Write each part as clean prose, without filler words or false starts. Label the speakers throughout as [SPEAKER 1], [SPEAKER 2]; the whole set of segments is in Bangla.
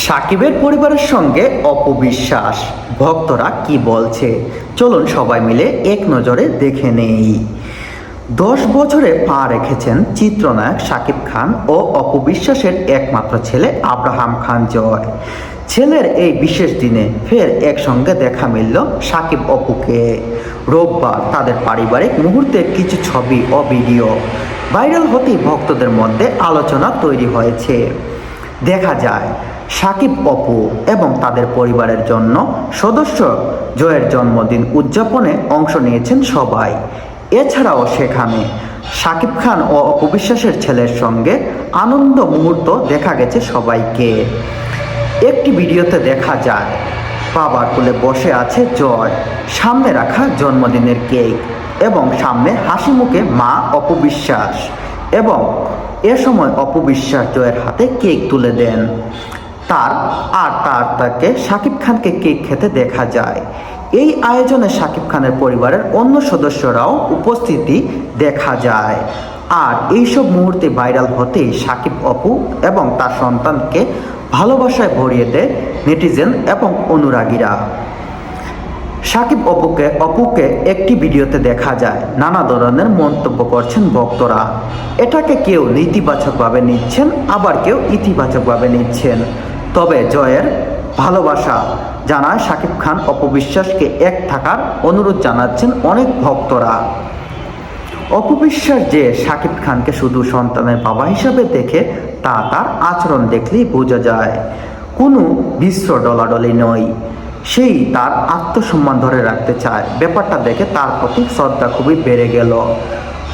[SPEAKER 1] সাকিবের পরিবারের সঙ্গে অপবিশ্বাস ভক্তরা কি বলছে চলুন সবাই মিলে এক নজরে দেখে নেই। 10 বছরে পা রেখেছেন চিত্রনায়ক সাকিব খান ও অপবিশ্বাসের একমাত্র ছেলে আব্রাহাম খান জয়। ছেলের এই বিশেষ দিনে ফের একসঙ্গে দেখা মিলল সাকিব অপুকে। রোববার তাদের পারিবারিক মুহূর্তের কিছু ছবি ও ভিডিও ভাইরাল হতেই ভক্তদের মধ্যে আলোচনা তৈরি হয়েছে। দেখা যায় সাকিব অপু এবং তাদের পরিবারের জন্য সদস্য জয়ের জন্মদিন উদযাপনে অংশ নিয়েছেন সবাই। এছাড়াও সেখানে সাকিব খান ও অপবিশ্বাসের ছেলের সঙ্গে আনন্দ মুহূর্ত দেখা গেছে সবাইকে। একটি ভিডিওতে দেখা যায় বাবার কোলে বসে আছে জয়, সামনে রাখা জন্মদিনের কেক এবং সামনে হাসি মুখে মা অপবিশ্বাস, এবং এ সময় অপবিশ্বাস জয়ের হাতে কেক তুলে দেন। তাকে সাকিব খানকে কেক খেতে দেখা যায়। এই আয়োজনে সাকিব খানের পরিবারের অন্য সদস্যরাও উপস্থিতি দেখা যায়। আর এইসব মুহূর্তে ভাইরাল হতেই সাকিব অপু এবং তার সন্তানকে ভালোবাসায় ভরিয়ে দেয় নেটিজেন এবং অনুরাগীরা। সাকিব অপুকে একটি ভিডিওতে দেখা যায় নানা ধরনের মন্তব্য করছেন ভক্তরা। এটাকে কেউ নেতিবাচকভাবে নিচ্ছেন, আবার কেউ ইতিবাচকভাবে নিচ্ছেন। তবে জয়ের ভালোবাসা জানায় সাকিব খান অপবিশ্বাসকে এক থাকার অনুরোধ জানাচ্ছেন অনেক ভক্তরা। অপবিশ্বাস যে সাকিব খানকে শুধু সন্তানের বাবা হিসাবে দেখে তা তার আচরণ দেখলেই বোঝা যায়। কোনো বিশ্ব ডলাডলি নয়, সেই তার আত্মসম্মান ধরে রাখতে চায়। ব্যাপারটা দেখে তার প্রতি শ্রদ্ধা খুবই বেড়ে গেল।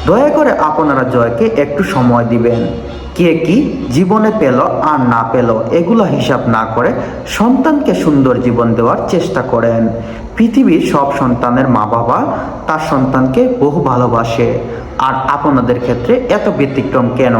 [SPEAKER 1] দয়া করে আপনারা জয়কে একটু সময় দিবেন। কে কি জীবনে পেল আর না পেল এগুলো হিসাব না করে সন্তানকে সুন্দর জীবন দেওয়ার চেষ্টা করেন। পৃথিবীর সব সন্তানের মা বাবা তার সন্তানকে বহু ভালোবাসে, আর আপনাদের ক্ষেত্রে এত ব্যতিক্রম কেন?